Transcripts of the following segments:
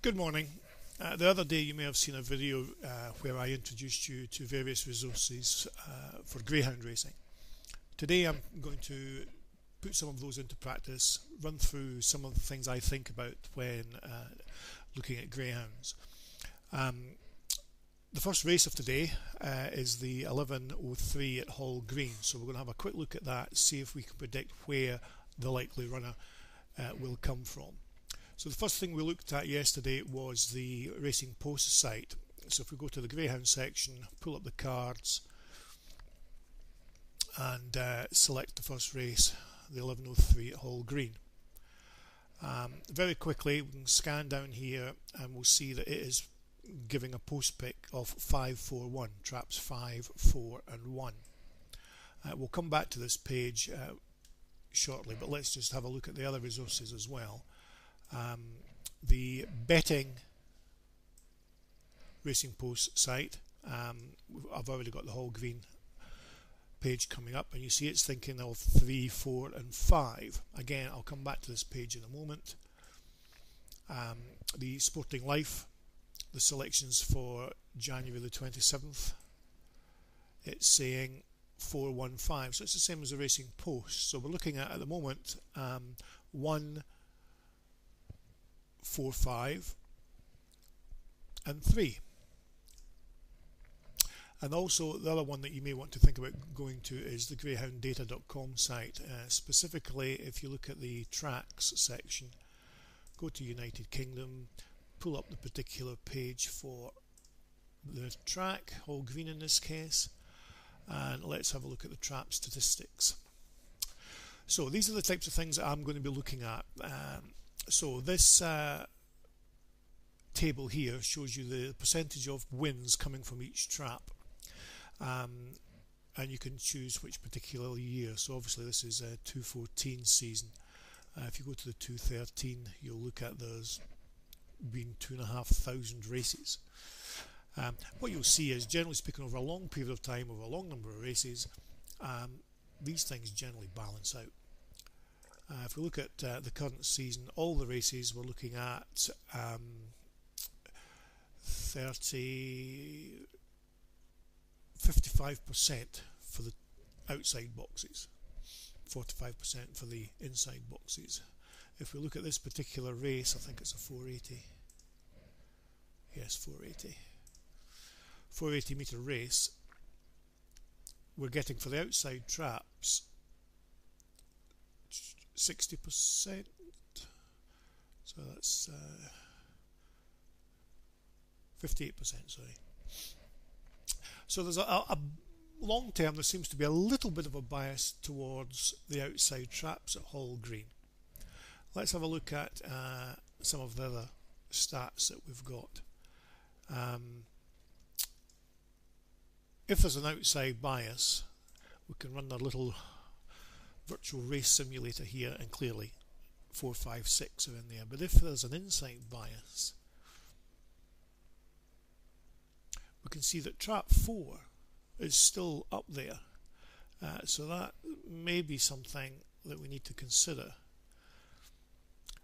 Good morning. The other day you may have seen a video where I introduced you to various resources for greyhound racing. Today I'm going to put some of those into practice, run through some of the things I think about when looking at greyhounds. The first race of today is the 11:03 at Hall Green, so we're going to have a quick look at that, see if we can predict where the likely runner will come from. So the first thing we looked at yesterday was the Racing Post site. So if we go to the Greyhound section, pull up the cards and select the first race, the 11:03 at Hall Green. Very quickly we can scan down here and we'll see that it is giving a post pick of 541, traps 5, 4 and 1. We'll come back to this page shortly, but let's just have a look at the other resources as well. The betting Racing Post site, I've already got the Hall Green page coming up, and you see it's thinking of 3, 4 and 5. Again, I'll come back to this page in a moment. The Sporting Life, the selections for January the 27th, it's saying 415, so it's the same as the Racing Post. So we're looking at the moment 1, 4, 5 and 3. And also the other one that you may want to think about going to is the greyhounddata.com site. Specifically, if you look at the tracks section, go to United Kingdom, pull up the particular page for the track, Hall Green in this case, and let's have a look at the trap statistics. So these are the types of things that I'm going to be looking at. So this table here shows you the percentage of wins coming from each trap, and you can choose which particular year. So obviously this is a 2014 season. If you go to the 2013, you'll look at there's been 2,500 races. What you'll see is, generally speaking, over a long period of time, over a long number of races, these things generally balance out. If we look at the current season, all the races we're looking at 55% for the outside boxes, 45% for the inside boxes. If we look at this particular race, I think it's a 480. Yes, 480. 480 metre race. We're getting for the outside traps 60%, so that's 58%, sorry. So there's a long term, there seems to be a little bit of a bias towards the outside traps at Hall Green. Let's have a look at some of the other stats that we've got. If there's an outside bias, we can run our little virtual race simulator here, and clearly 4, 5, 6 are in there. But if there's an inside bias, we can see that trap 4 is still up there. So that may be something that we need to consider.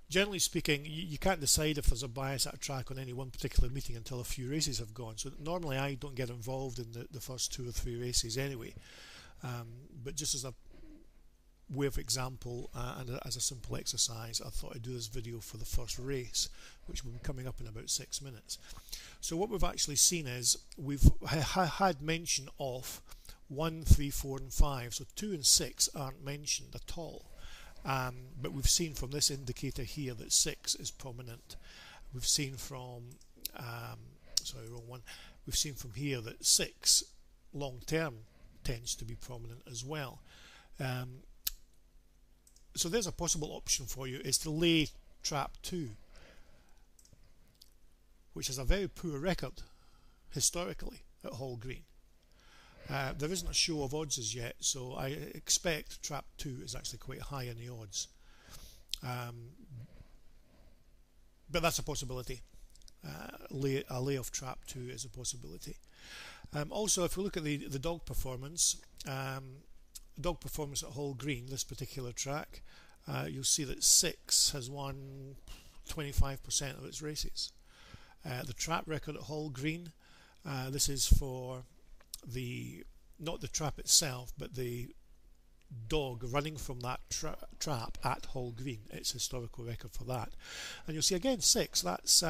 Generally speaking, you can't decide if there's a bias at a track on any one particular meeting until a few races have gone. So normally I don't get involved in the first 2 or 3 races anyway. But just as a way of example and as a simple exercise, I thought I'd do this video for the first race, which will be coming up in about 6 minutes. So what we've actually seen is we've had mention of 1, 3, 4 and 5. So 2 and 6 aren't mentioned at all. But we've seen from this indicator here that 6 is prominent. We've seen from sorry, wrong one. We've seen from here that 6 long term tends to be prominent as well. So there's a possible option for you, is to lay trap 2, which has a very poor record historically at Hall Green. There isn't a show of odds as yet, so I expect trap 2 is actually quite high in the odds. But that's a possibility. A lay of trap 2 is a possibility. Also, if we look at the dog performance, at Hall Green, this particular track, you'll see that 6 has won 25% of its races. the trap record at Hall Green. This is for not the trap itself, but the dog running from that trap at Hall Green. It's historical record for that. And you'll see again 6, that's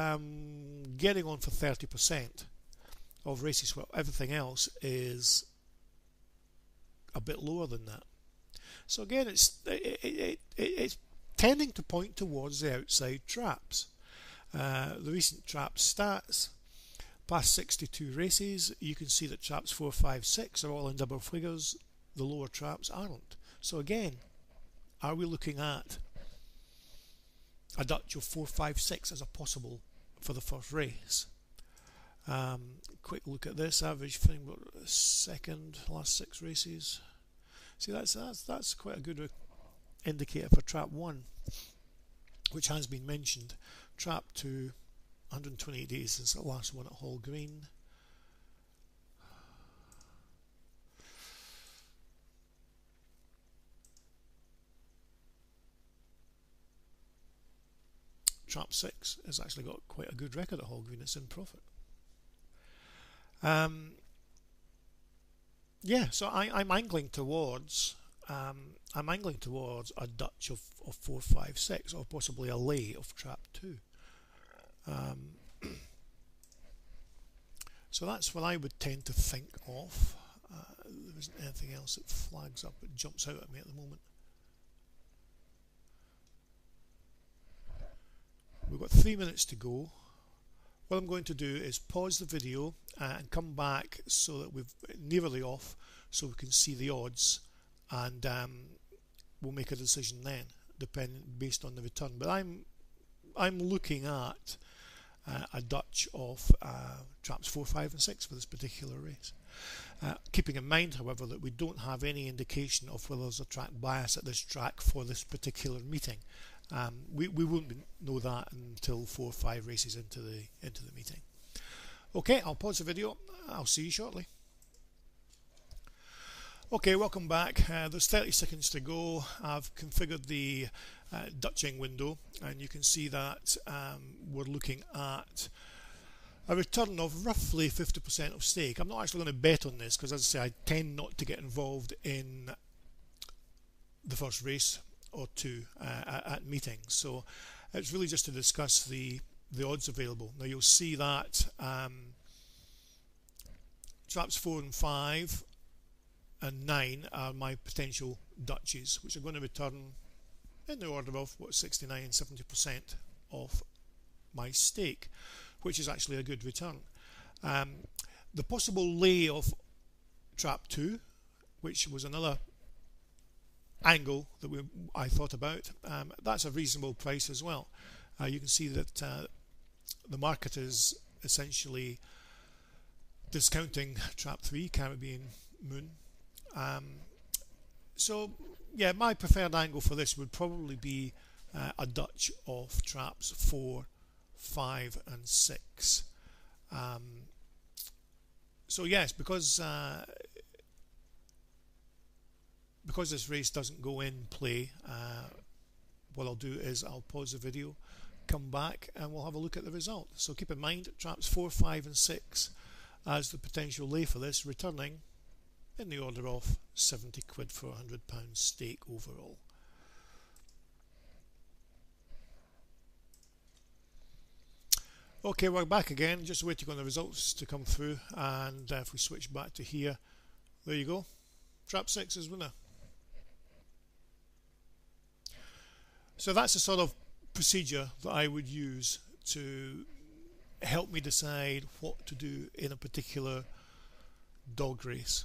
getting on for 30% of races, where everything else is a bit lower than that. So again, it's tending to point towards the outside traps. The recent trap stats, past 62 races, you can see that traps 4, 5, 6 are all in double figures. The lower traps aren't. So again, are we looking at a Dutch of 4, 5, 6 as a possible for the first race? Quick look at this average thing, second, last 6 races. See, that's quite a good indicator for trap 1, which has been mentioned. Trap 2, 128 days since the last one at Hall Green. Trap 6 has actually got quite a good record at Hall Green. It's in profit. Yeah, so I'm angling towards a Dutch of 4, 5, 6, or possibly a lay of trap 2. So that's what I would tend to think of. There isn't anything else that flags up, it jumps out at me at the moment. We've got 3 minutes to go. What I'm going to do is pause the video and come back so that we've nearly off, so we can see the odds, and we'll make a decision then, based on the return. But I'm looking at a Dutch of traps 4, 5 and 6 for this particular race. Keeping in mind, however, that we don't have any indication of whether there's a track bias at this track for this particular meeting. We won't know that until 4 or 5 races into the meeting. Okay, I'll pause the video. I'll see you shortly. Okay, welcome back. There's 30 seconds to go. I've configured the Dutching window, and you can see that we're looking at a return of roughly 50% of stake. I'm not actually going to bet on this because, as I say, I tend not to get involved in the first race or two at meetings, so it's really just to discuss the odds available. Now you'll see that traps 4 and 5 and 9 are my potential Dutches, which are going to return in the order of 69 and 70% of my stake, which is actually a good return. The possible lay of trap 2, which was another angle that I thought about, that's a reasonable price as well. You can see that the market is essentially discounting trap 3, Caribbean Moon. So yeah, my preferred angle for this would probably be a Dutch of traps 4, 5 and 6. So yes, because this race doesn't go in play, what I'll do is I'll pause the video, come back, and we'll have a look at the result. So keep in mind, traps 4, 5 and 6 as the potential lay for this, returning in the order of 70 quid for a £100 stake overall. Okay, we're back again, just waiting on the results to come through, and if we switch back to here, there you go, trap 6 is winner. So that's the sort of procedure that I would use to help me decide what to do in a particular dog race.